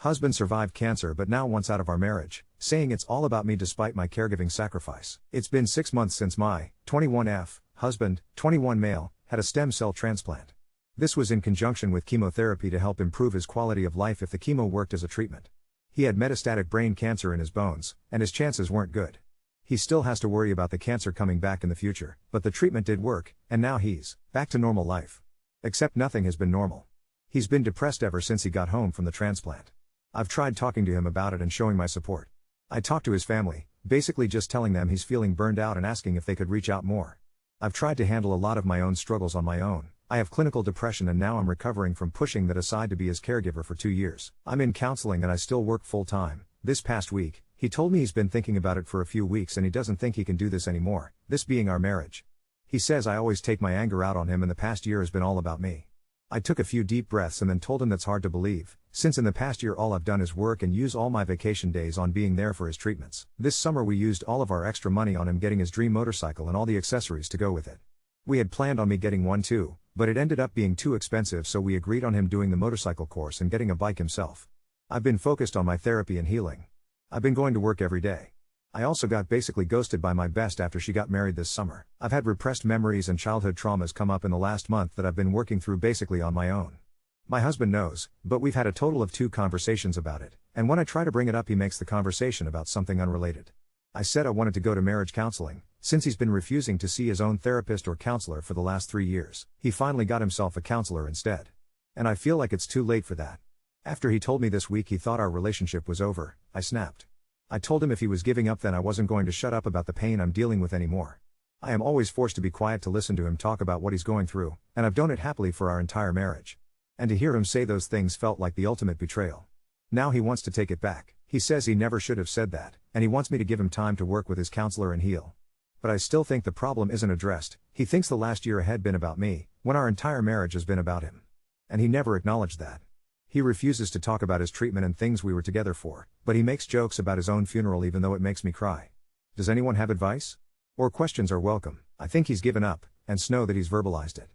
Husband survived cancer but now wants out of our marriage, saying it's all about me despite my caregiving sacrifice. It's been 6 months since my 21F husband, 21 male, had a stem cell transplant. This was in conjunction with chemotherapy to help improve his quality of life if the chemo worked as a treatment. He had metastatic brain cancer in his bones, and his chances weren't good. He still has to worry about the cancer coming back in the future, but the treatment did work, and now he's back to normal life. Except nothing has been normal. He's been depressed ever since he got home from the transplant. I've tried talking to him about it and showing my support. I talked to his family, basically just telling them he's feeling burned out and asking if they could reach out more. I've tried to handle a lot of my own struggles on my own. I have clinical depression and now I'm recovering from pushing that aside to be his caregiver for 2 years. I'm in counseling and I still work full time. This past week, he told me he's been thinking about it for a few weeks and he doesn't think he can do this anymore, this being our marriage. He says I always take my anger out on him and the past year has been all about me. I took a few deep breaths and then told him that's hard to believe, since in the past year all I've done is work and use all my vacation days on being there for his treatments. This summer we used all of our extra money on him getting his dream motorcycle and all the accessories to go with it. We had planned on me getting one too, but it ended up being too expensive, so we agreed on him doing the motorcycle course and getting a bike himself. I've been focused on my therapy and healing. I've been going to work every day. I also got basically ghosted by my best after she got married this summer. I've had repressed memories and childhood traumas come up in the last month that I've been working through basically on my own. My husband knows, but we've had a total of 2 conversations about it, and when I try to bring it up he makes the conversation about something unrelated. I said I wanted to go to marriage counseling, since he's been refusing to see his own therapist or counselor for the last 3 years. He finally got himself a counselor instead. And I feel like it's too late for that. After he told me this week he thought our relationship was over, I snapped. I told him if he was giving up then I wasn't going to shut up about the pain I'm dealing with anymore. I am always forced to be quiet to listen to him talk about what he's going through, and I've done it happily for our entire marriage. And to hear him say those things felt like the ultimate betrayal. Now he wants to take it back. He says he never should have said that, and he wants me to give him time to work with his counselor and heal. But I still think the problem isn't addressed. He thinks the last year had been about me, when our entire marriage has been about him. And he never acknowledged that. He refuses to talk about his treatment and things we were together for, but he makes jokes about his own funeral even though it makes me cry. Does anyone have advice? Or questions are welcome. I think he's given up, and know that he's verbalized it.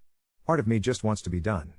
Part of me just wants to be done.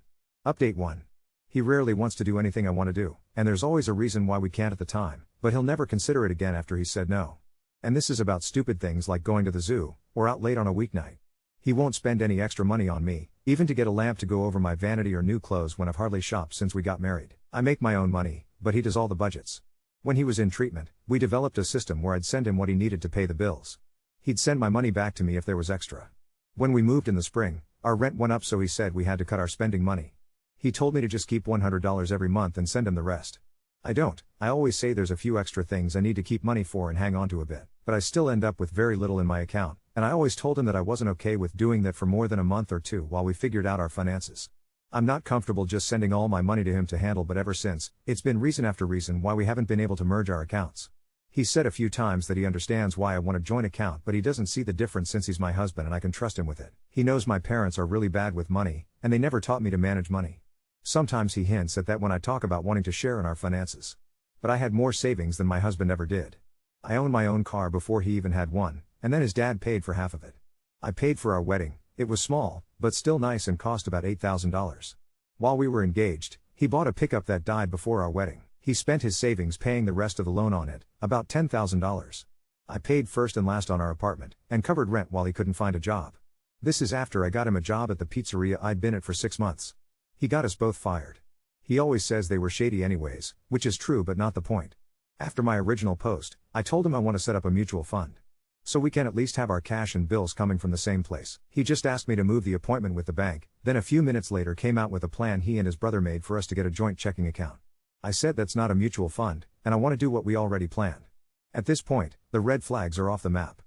Update 1. He rarely wants to do anything I want to do, and there's always a reason why we can't at the time, but he'll never consider it again after he's said no. And this is about stupid things like going to the zoo, or out late on a weeknight. He won't spend any extra money on me, even to get a lamp to go over my vanity or new clothes when I've hardly shopped since we got married. I make my own money, but he does all the budgets. When he was in treatment, we developed a system where I'd send him what he needed to pay the bills. He'd send my money back to me if there was extra. When we moved in the spring, our rent went up, so he said we had to cut our spending money. He told me to just keep $100 every month and send him the rest. I don't. I always say there's a few extra things I need to keep money for and hang on to a bit, but I still end up with very little in my account, and I always told him that I wasn't okay with doing that for more than a month or 2 while we figured out our finances. I'm not comfortable just sending all my money to him to handle, but ever since, it's been reason after reason why we haven't been able to merge our accounts. He said a few times that he understands why I want a joint account, but he doesn't see the difference since he's my husband and I can trust him with it. He knows my parents are really bad with money, and they never taught me to manage money. Sometimes he hints at that when I talk about wanting to share in our finances. But I had more savings than my husband ever did. I owned my own car before he even had one, and then his dad paid for half of it. I paid for our wedding. It was small, but still nice and cost about $8,000. While we were engaged, he bought a pickup that died before our wedding. He spent his savings paying the rest of the loan on it, about $10,000. I paid first and last on our apartment, and covered rent while he couldn't find a job. This is after I got him a job at the pizzeria I'd been at for 6 months. He got us both fired. He always says they were shady anyways, which is true but not the point. After my original post, I told him I want to set up a mutual fund, so we can at least have our cash and bills coming from the same place. He just asked me to move the appointment with the bank, then a few minutes later came out with a plan he and his brother made for us to get a joint checking account. I said that's not a mutual fund, and I want to do what we already planned. At this point, the red flags are off the map.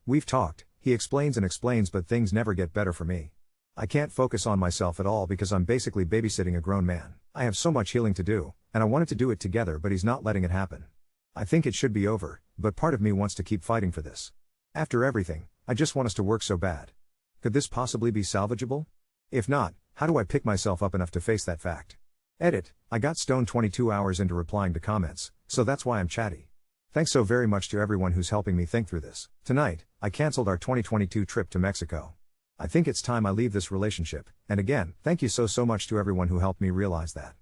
We've talked, he explains and explains, but things never get better for me. I can't focus on myself at all because I'm basically babysitting a grown man. I have so much healing to do, and I wanted to do it together, but he's not letting it happen. I think it should be over, but part of me wants to keep fighting for this. After everything, I just want us to work so bad. Could this possibly be salvageable? If not, how do I pick myself up enough to face that fact? Edit. I got stoned 22 hours into replying to comments, so that's why I'm chatty. Thanks so very much to everyone who's helping me think through this. Tonight, I canceled our 2022 trip to Mexico. I think it's time I leave this relationship, and again, thank you so much to everyone who helped me realize that.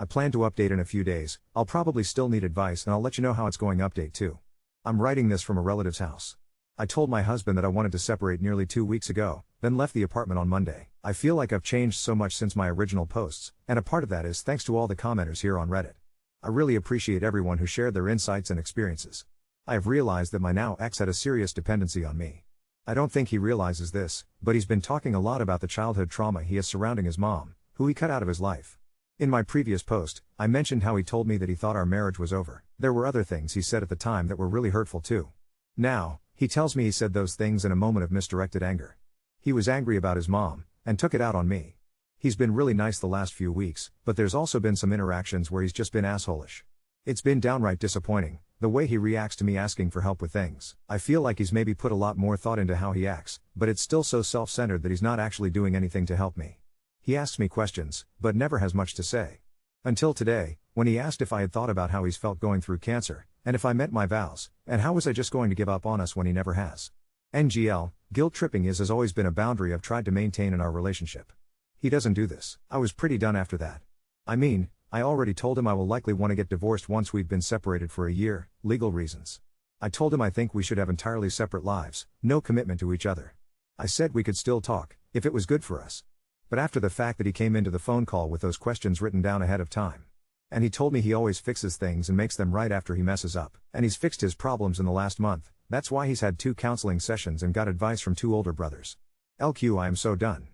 I plan to update in a few days. I'll probably still need advice and I'll let you know how it's going. Update 2. I'm writing this from a relative's house. I told my husband that I wanted to separate nearly 2 weeks ago, then left the apartment on Monday. I feel like I've changed so much since my original posts, and a part of that is thanks to all the commenters here on Reddit. I really appreciate everyone who shared their insights and experiences. I have realized that my now ex had a serious dependency on me. I don't think he realizes this, but he's been talking a lot about the childhood trauma he has surrounding his mom, who he cut out of his life. In my previous post, I mentioned how he told me that he thought our marriage was over. There were other things he said at the time that were really hurtful too. Now, he tells me he said those things in a moment of misdirected anger. He was angry about his mom, and took it out on me. He's been really nice the last few weeks, but there's also been some interactions where he's just been assholish. It's been downright disappointing, the way he reacts to me asking for help with things. I feel like he's maybe put a lot more thought into how he acts, but it's still so self-centered that he's not actually doing anything to help me. He asks me questions, but never has much to say. Until today, when he asked if I had thought about how he's felt going through cancer, and if I met my vows, and how was I just going to give up on us when he never has. NGL, guilt tripping has always been a boundary I've tried to maintain in our relationship. He doesn't do this. I was pretty done after that. I mean, I already told him I will likely want to get divorced once we've been separated for a year, legal reasons. I told him I think we should have entirely separate lives, no commitment to each other. I said we could still talk, if it was good for us. But after the fact that he came into the phone call with those questions written down ahead of time. And he told me he always fixes things and makes them right after he messes up. And he's fixed his problems in the last month. That's why he's had 2 counseling sessions and got advice from 2 older brothers. LQ, I am so done.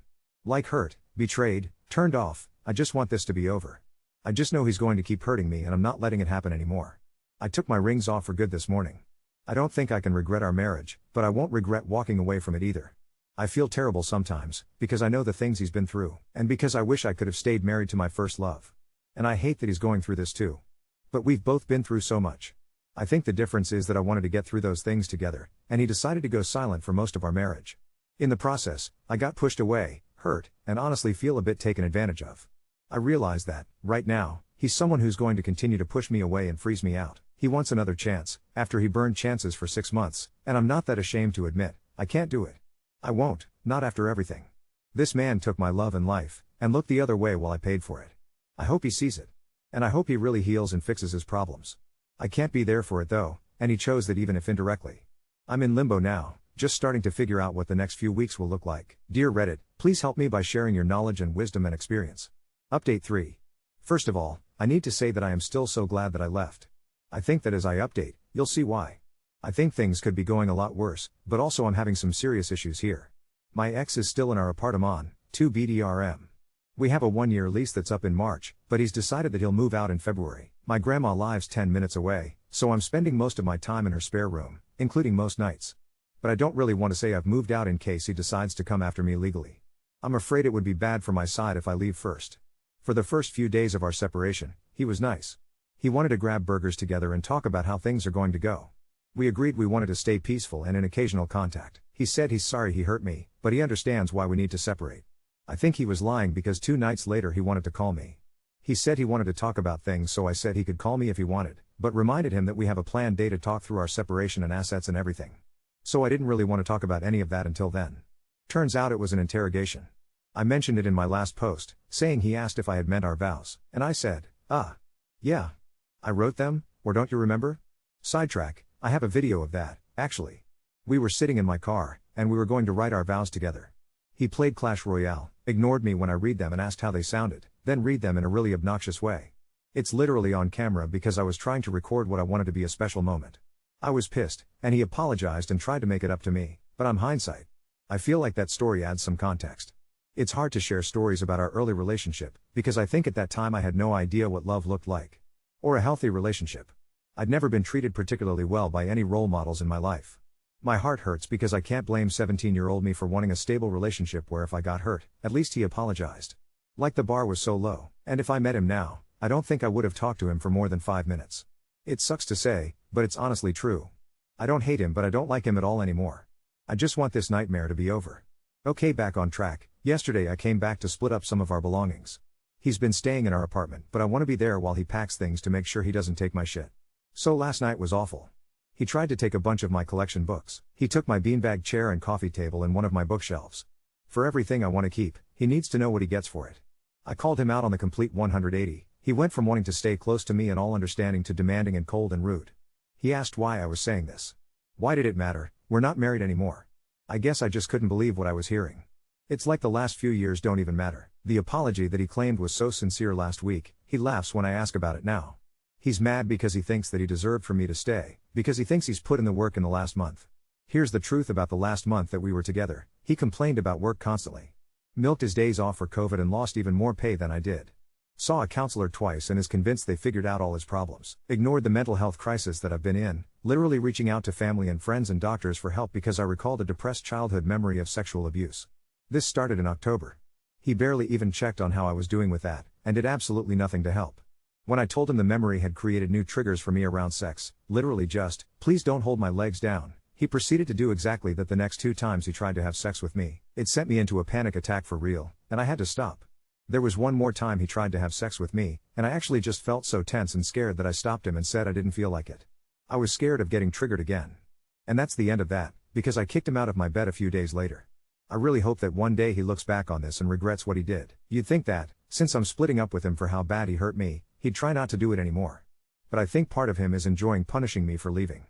Like hurt, betrayed, turned off. I just want this to be over. I just know he's going to keep hurting me and I'm not letting it happen anymore. I took my rings off for good this morning. I don't think I can regret our marriage, but I won't regret walking away from it either. I feel terrible sometimes, because I know the things he's been through, and because I wish I could have stayed married to my first love. And I hate that he's going through this too. But we've both been through so much. I think the difference is that I wanted to get through those things together, and he decided to go silent for most of our marriage. In the process, I got pushed away, hurt, and honestly feel a bit taken advantage of. I realize that, right now, he's someone who's going to continue to push me away and freeze me out. He wants another chance, after he burned chances for 6 months, and I'm not that ashamed to admit, I can't do it. I won't, not after everything. This man took my love and life, and looked the other way while I paid for it. I hope he sees it. And I hope he really heals and fixes his problems. I can't be there for it though, and he chose that even if indirectly. I'm in limbo now, just starting to figure out what the next few weeks will look like. Dear Reddit, please help me by sharing your knowledge and wisdom and experience. Update 3. First of all, I need to say that I am still so glad that I left. I think that as I update, you'll see why. I think things could be going a lot worse, but also I'm having some serious issues here. My ex is still in our apartment, 2 BDRM. We have a 1-year lease that's up in March, but he's decided that he'll move out in February. My grandma lives 10 minutes away, so I'm spending most of my time in her spare room, including most nights. But I don't really want to say I've moved out in case he decides to come after me legally. I'm afraid it would be bad for my side if I leave first. For the first few days of our separation, he was nice. He wanted to grab burgers together and talk about how things are going to go. We agreed we wanted to stay peaceful and in occasional contact. He said he's sorry he hurt me, but he understands why we need to separate. I think he was lying because 2 nights later he wanted to call me. He said he wanted to talk about things, so I said he could call me if he wanted, but reminded him that we have a planned day to talk through our separation and assets and everything. So I didn't really want to talk about any of that until then. Turns out it was an interrogation. I mentioned it in my last post, saying he asked if I had meant our vows, and I said, yeah. I wrote them, or don't you remember? Sidetrack, I have a video of that, actually. We were sitting in my car, and we were going to write our vows together. He played Clash Royale, ignored me when I read them and asked how they sounded, then read them in a really obnoxious way. It's literally on camera because I was trying to record what I wanted to be a special moment. I was pissed, and he apologized and tried to make it up to me, but I'm hindsight. I feel like that story adds some context. It's hard to share stories about our early relationship, because I think at that time I had no idea what love looked like. Or a healthy relationship. I'd never been treated particularly well by any role models in my life. My heart hurts because I can't blame 17-year-old me for wanting a stable relationship where if I got hurt, at least he apologized. Like the bar was so low, and if I met him now, I don't think I would have talked to him for more than 5 minutes. It sucks to say, but it's honestly true. I don't hate him, but I don't like him at all anymore. I just want this nightmare to be over. Okay, back on track. Yesterday I came back to split up some of our belongings. He's been staying in our apartment, but I want to be there while he packs things to make sure he doesn't take my shit. So last night was awful. He tried to take a bunch of my collection books. He took my beanbag chair and coffee table and one of my bookshelves. For everything I want to keep, he needs to know what he gets for it. I called him out on the complete 180. He went from wanting to stay close to me and all understanding to demanding and cold and rude. He asked why I was saying this. Why did it matter? We're not married anymore. I guess I just couldn't believe what I was hearing. It's like the last few years don't even matter. The apology that he claimed was so sincere last week, he laughs when I ask about it now. He's mad because he thinks that he deserved for me to stay, because he thinks he's put in the work in the last month. Here's the truth about the last month that we were together. He complained about work constantly. Milked his days off for COVID and lost even more pay than I did. Saw a counselor twice and is convinced they figured out all his problems. Ignored the mental health crisis that I've been in, literally reaching out to family and friends and doctors for help because I recalled a depressed childhood memory of sexual abuse. This started in October. He barely even checked on how I was doing with that, and did absolutely nothing to help. When I told him the memory had created new triggers for me around sex, literally just, please don't hold my legs down, he proceeded to do exactly that the next 2 times he tried to have sex with me. It sent me into a panic attack for real, and I had to stop. There was one more time he tried to have sex with me, and I actually just felt so tense and scared that I stopped him and said I didn't feel like it. I was scared of getting triggered again. And that's the end of that, because I kicked him out of my bed a few days later. I really hope that one day he looks back on this and regrets what he did. You'd think that, since I'm splitting up with him for how bad he hurt me, he'd try not to do it anymore. But I think part of him is enjoying punishing me for leaving.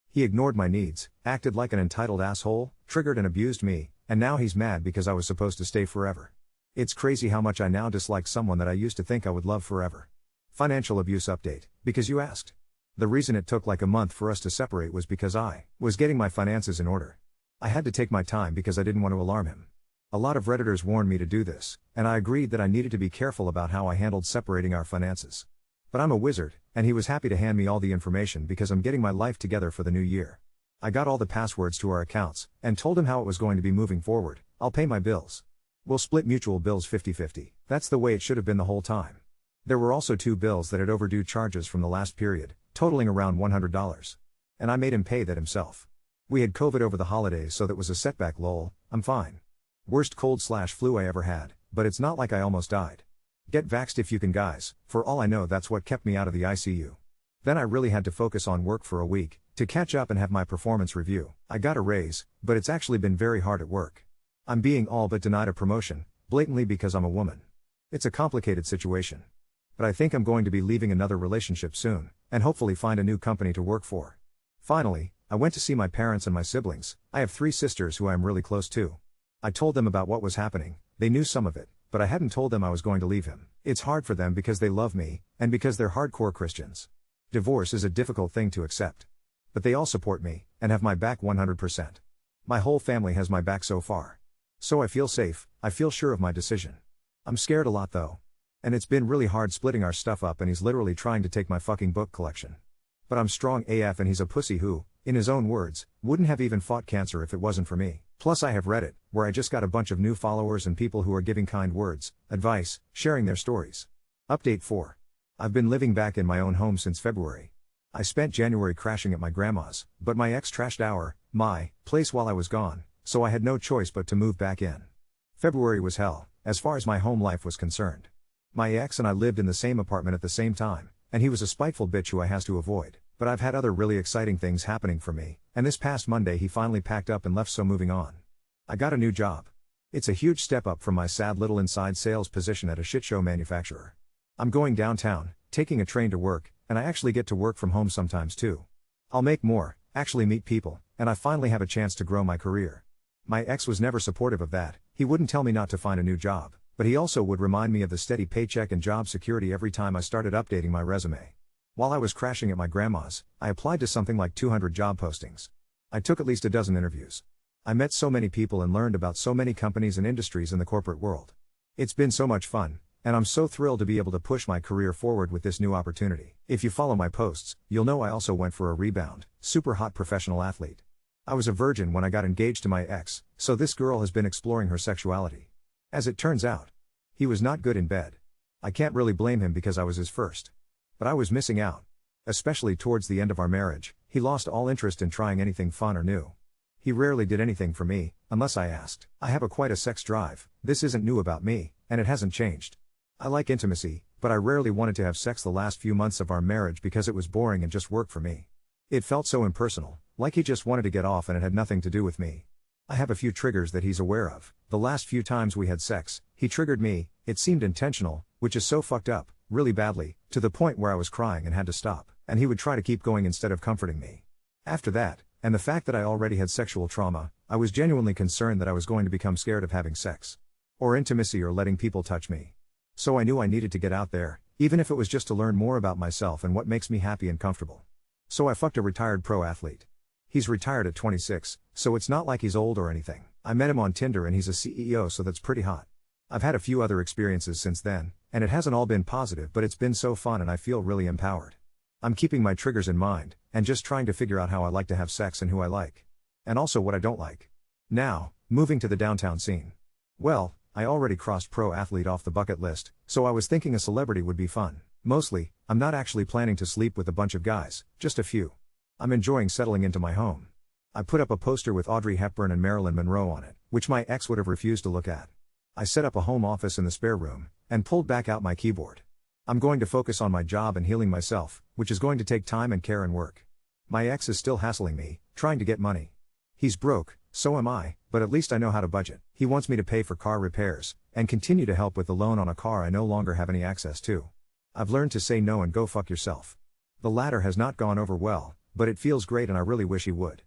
He ignored my needs, acted like an entitled asshole, triggered and abused me, and now he's mad because I was supposed to stay forever. It's crazy how much I now dislike someone that I used to think I would love forever. Financial abuse update, because you asked. The reason it took like a month for us to separate was because I was getting my finances in order. I had to take my time because I didn't want to alarm him. A lot of Redditors warned me to do this, and I agreed that I needed to be careful about how I handled separating our finances. But I'm a wizard, and he was happy to hand me all the information because I'm getting my life together for the new year. I got all the passwords to our accounts, and told him how it was going to be moving forward. I'll pay my bills. We'll split mutual bills 50-50. That's the way it should have been the whole time. There were also 2 bills that had overdue charges from the last period, totaling around $100. And I made him pay that himself. We had COVID over the holidays, so that was a setback. Lol, I'm fine. Worst cold/flu I ever had, but it's not like I almost died. Get vaxxed if you can, guys. For all I know, that's what kept me out of the ICU. Then I really had to focus on work for a week, to catch up and have my performance review. I got a raise, but it's actually been very hard at work. I'm being all but denied a promotion, blatantly because I'm a woman. It's a complicated situation. But I think I'm going to be leaving another relationship soon, and hopefully find a new company to work for. Finally, I went to see my parents and my siblings. I have 3 sisters who I am really close to. I told them about what was happening. They knew some of it, but I hadn't told them I was going to leave him. It's hard for them because they love me, and because they're hardcore Christians. Divorce is a difficult thing to accept. But they all support me, and have my back 100%. My whole family has my back so far. So I feel safe, I feel sure of my decision. I'm scared a lot though. And it's been really hard splitting our stuff up, and he's literally trying to take my fucking book collection. But I'm strong AF, and he's a pussy who, in his own words, wouldn't have even fought cancer if it wasn't for me. Plus I have Reddit, where I just got a bunch of new followers and people who are giving kind words, advice, sharing their stories. Update 4. I've been living back in my own home since February. I spent January crashing at my grandma's, but my ex trashed my place while I was gone, so I had no choice but to move back in. February was hell, as far as my home life was concerned. My ex and I lived in the same apartment at the same time, and he was a spiteful bitch who I has to avoid. But I've had other really exciting things happening for me, and this past Monday he finally packed up and left, so moving on. I got a new job. It's a huge step up from my sad little inside sales position at a shitshow manufacturer. I'm going downtown, taking a train to work, and I actually get to work from home sometimes too. I'll make more, actually meet people, and I finally have a chance to grow my career. My ex was never supportive of that. He wouldn't tell me not to find a new job, but he also would remind me of the steady paycheck and job security every time I started updating my resume. While I was crashing at my grandma's, I applied to something like 200 job postings. I took at least a dozen interviews. I met so many people and learned about so many companies and industries in the corporate world. It's been so much fun, and I'm so thrilled to be able to push my career forward with this new opportunity. If you follow my posts, you'll know I also went for a rebound, super hot professional athlete. I was a virgin when I got engaged to my ex, so this girl has been exploring her sexuality. As it turns out, he was not good in bed. I can't really blame him because I was his first. But I was missing out. Especially towards the end of our marriage, he lost all interest in trying anything fun or new. He rarely did anything for me, unless I asked. I have quite a sex drive. This isn't new about me, and it hasn't changed. I like intimacy, but I rarely wanted to have sex the last few months of our marriage because it was boring and just work for me. It felt so impersonal, like he just wanted to get off and it had nothing to do with me. I have a few triggers that he's aware of. The last few times we had sex, he triggered me. It seemed intentional, which is so fucked up. really badly, to the point where I was crying and had to stop, and he would try to keep going instead of comforting me. After that, and the fact that I already had sexual trauma, I was genuinely concerned that I was going to become scared of having sex. Or intimacy or letting people touch me. So I knew I needed to get out there, even if it was just to learn more about myself and what makes me happy and comfortable. So I fucked a retired pro athlete. He's retired at 26, so it's not like he's old or anything. I met him on Tinder and he's a CEO, so that's pretty hot. I've had a few other experiences since then, and it hasn't all been positive, but it's been so fun and I feel really empowered. I'm keeping my triggers in mind, and just trying to figure out how I like to have sex and who I like. And also what I don't like. Now, moving to the downtown scene. Well, I already crossed pro athlete off the bucket list, so I was thinking a celebrity would be fun. Mostly, I'm not actually planning to sleep with a bunch of guys, just a few. I'm enjoying settling into my home. I put up a poster with Audrey Hepburn and Marilyn Monroe on it, which my ex would have refused to look at. I set up a home office in the spare room, and pulled back out my keyboard. I'm going to focus on my job and healing myself, which is going to take time and care and work. My ex is still hassling me, trying to get money. He's broke, so am I, but at least I know how to budget. He wants me to pay for car repairs, and continue to help with the loan on a car I no longer have any access to. I've learned to say no and go fuck yourself. The latter has not gone over well, but it feels great and I really wish he would.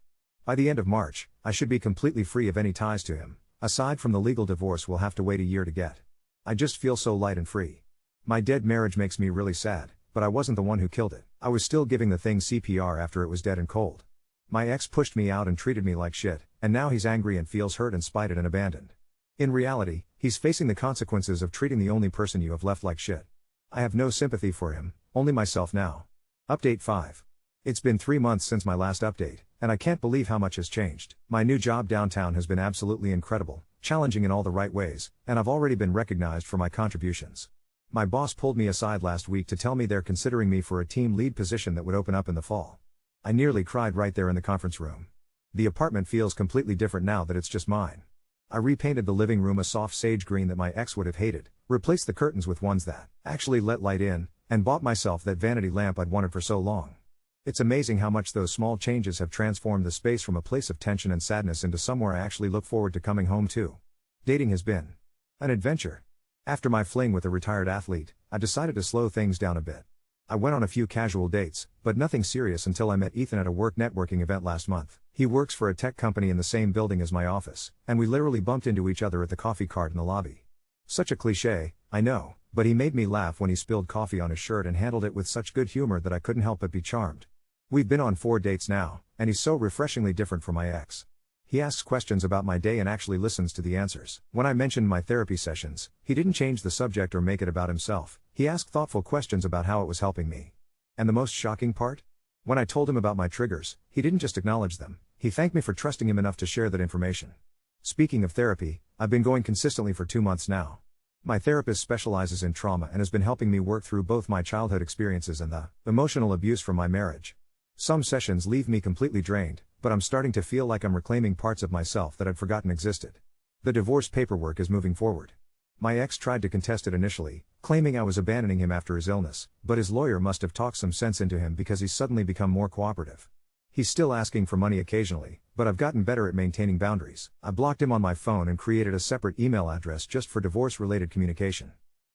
By the end of March, I should be completely free of any ties to him, aside from the legal divorce we'll have to wait a year to get. I just feel so light and free. My dead marriage makes me really sad, but I wasn't the one who killed it. I was still giving the thing CPR after it was dead and cold. My ex pushed me out and treated me like shit, and now he's angry and feels hurt and spited and abandoned. In reality, he's facing the consequences of treating the only person you have left like shit. I have no sympathy for him, only myself now. Update 5. It's been 3 months since my last update, and I can't believe how much has changed. My new job downtown has been absolutely incredible, challenging in all the right ways, and I've already been recognized for my contributions. My boss pulled me aside last week to tell me they're considering me for a team lead position that would open up in the fall. I nearly cried right there in the conference room. The apartment feels completely different now that it's just mine. I repainted the living room a soft sage green that my ex would have hated, replaced the curtains with ones that actually let light in, and bought myself that vanity lamp I'd wanted for so long. It's amazing how much those small changes have transformed the space from a place of tension and sadness into somewhere I actually look forward to coming home to. Dating has been an adventure. After my fling with a retired athlete, I decided to slow things down a bit. I went on a few casual dates, but nothing serious until I met Ethan at a work networking event last month. He works for a tech company in the same building as my office, and we literally bumped into each other at the coffee cart in the lobby. Such a cliché, I know, but he made me laugh when he spilled coffee on his shirt and handled it with such good humor that I couldn't help but be charmed. We've been on 4 dates now, and he's so refreshingly different from my ex. He asks questions about my day and actually listens to the answers. When I mentioned my therapy sessions, he didn't change the subject or make it about himself. He asked thoughtful questions about how it was helping me. And the most shocking part? When I told him about my triggers, he didn't just acknowledge them, he thanked me for trusting him enough to share that information. Speaking of therapy, I've been going consistently for 2 months now. My therapist specializes in trauma and has been helping me work through both my childhood experiences and the emotional abuse from my marriage. Some sessions leave me completely drained, but I'm starting to feel like I'm reclaiming parts of myself that I'd forgotten existed. The divorce paperwork is moving forward. My ex tried to contest it initially, claiming I was abandoning him after his illness, but his lawyer must have talked some sense into him because he's suddenly become more cooperative. He's still asking for money occasionally, but I've gotten better at maintaining boundaries. I blocked him on my phone and created a separate email address just for divorce-related communication.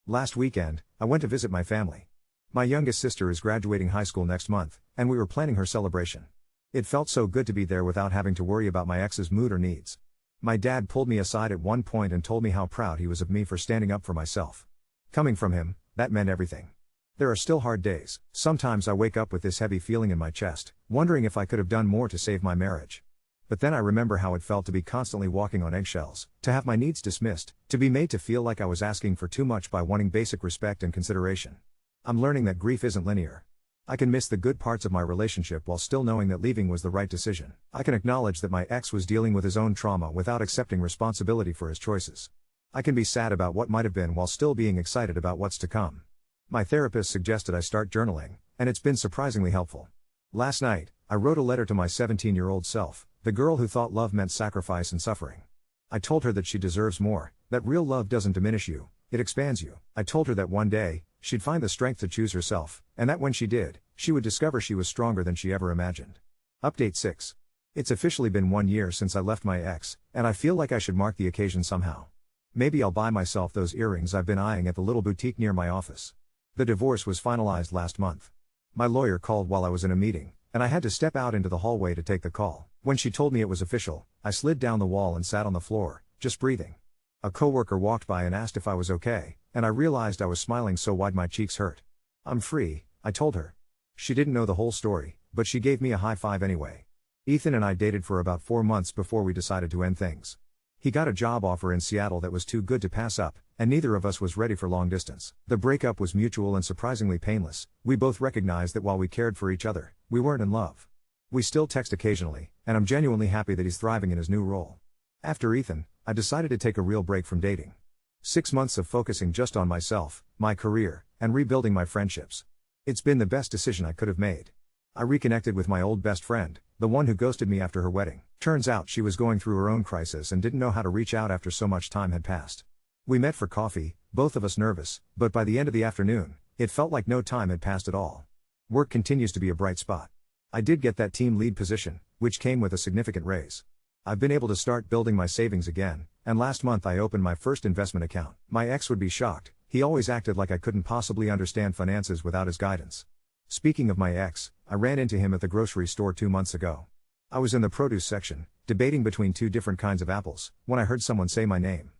Last weekend, I went to visit my family. My youngest sister is graduating high school next month, and we were planning her celebration. It felt so good to be there without having to worry about my ex's mood or needs. My dad pulled me aside at one point and told me how proud he was of me for standing up for myself. Coming from him, that meant everything. There are still hard days. Sometimes I wake up with this heavy feeling in my chest, wondering if I could have done more to save my marriage. But then I remember how it felt to be constantly walking on eggshells, to have my needs dismissed, to be made to feel like I was asking for too much by wanting basic respect and consideration. I'm learning that grief isn't linear. I can miss the good parts of my relationship while still knowing that leaving was the right decision. I can acknowledge that my ex was dealing with his own trauma without accepting responsibility for his choices. I can be sad about what might have been while still being excited about what's to come. My therapist suggested I start journaling, and it's been surprisingly helpful. Last night, I wrote a letter to my 17-year-old self, the girl who thought love meant sacrifice and suffering. I told her that she deserves more, that real love doesn't diminish you, it expands you. I told her that one day, she'd find the strength to choose herself, and that when she did, she would discover she was stronger than she ever imagined. Update 6. It's officially been 1 year since I left my ex, and I feel like I should mark the occasion somehow. Maybe I'll buy myself those earrings I've been eyeing at the little boutique near my office. The divorce was finalized last month. My lawyer called while I was in a meeting, and I had to step out into the hallway to take the call. When she told me it was official, I slid down the wall and sat on the floor, just breathing. A coworker walked by and asked if I was okay, and I realized I was smiling so wide my cheeks hurt. "I'm free," I told her. She didn't know the whole story, but she gave me a high five anyway. Ethan and I dated for about 4 months before we decided to end things. He got a job offer in Seattle that was too good to pass up, and neither of us was ready for long distance. The breakup was mutual and surprisingly painless. We both recognized that while we cared for each other, we weren't in love. We still text occasionally, and I'm genuinely happy that he's thriving in his new role. After Ethan, I decided to take a real break from dating. 6 months of focusing just on myself, my career, and rebuilding my friendships. It's been the best decision I could have made. I reconnected with my old best friend, the one who ghosted me after her wedding. Turns out she was going through her own crisis and didn't know how to reach out after so much time had passed. We met for coffee, both of us nervous, but by the end of the afternoon, it felt like no time had passed at all. Work continues to be a bright spot. I did get that team lead position, which came with a significant raise. I've been able to start building my savings again, and last month I opened my first investment account. My ex would be shocked. He always acted like I couldn't possibly understand finances without his guidance. Speaking of my ex, I ran into him at the grocery store 2 months ago. I was in the produce section, debating between 2 different kinds of apples, when I heard someone say my name.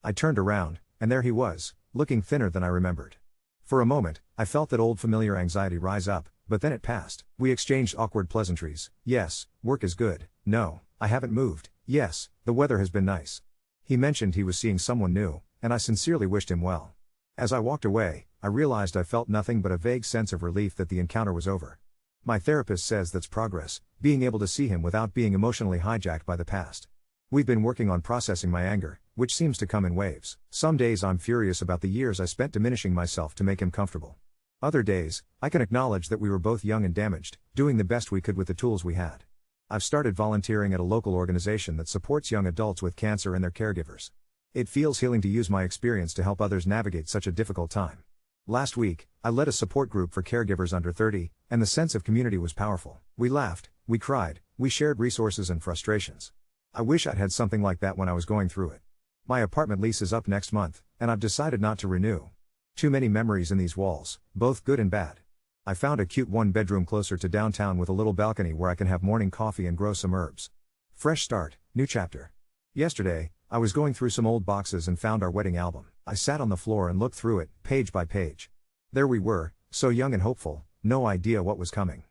I turned around, and there he was, looking thinner than I remembered. For a moment, I felt that old familiar anxiety rise up, but then it passed. We exchanged awkward pleasantries. Yes, work is good. No, I haven't moved. Yes, the weather has been nice. He mentioned he was seeing someone new, and I sincerely wished him well. As I walked away, I realized I felt nothing but a vague sense of relief that the encounter was over. My therapist says that's progress, being able to see him without being emotionally hijacked by the past. We've been working on processing my anger, which seems to come in waves. Some days I'm furious about the years I spent diminishing myself to make him comfortable. Other days, I can acknowledge that we were both young and damaged, doing the best we could with the tools we had. I've started volunteering at a local organization that supports young adults with cancer and their caregivers. It feels healing to use my experience to help others navigate such a difficult time. Last week, I led a support group for caregivers under 30, and the sense of community was powerful. We laughed, we cried, we shared resources and frustrations. I wish I'd had something like that when I was going through it. My apartment lease is up next month, and I've decided not to renew. Too many memories in these walls, both good and bad. I found a cute 1-bedroom closer to downtown with a little balcony where I can have morning coffee and grow some herbs. Fresh start, new chapter. Yesterday, I was going through some old boxes and found our wedding album. I sat on the floor and looked through it, page by page. There we were, so young and hopeful, no idea what was coming.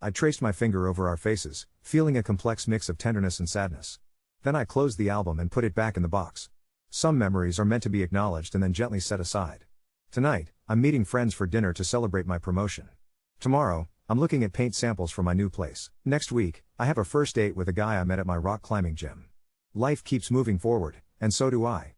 I traced my finger over our faces, feeling a complex mix of tenderness and sadness. Then I closed the album and put it back in the box. Some memories are meant to be acknowledged and then gently set aside. Tonight, I'm meeting friends for dinner to celebrate my promotion. Tomorrow, I'm looking at paint samples for my new place. Next week, I have a first date with a guy I met at my rock climbing gym. Life keeps moving forward, and so do I.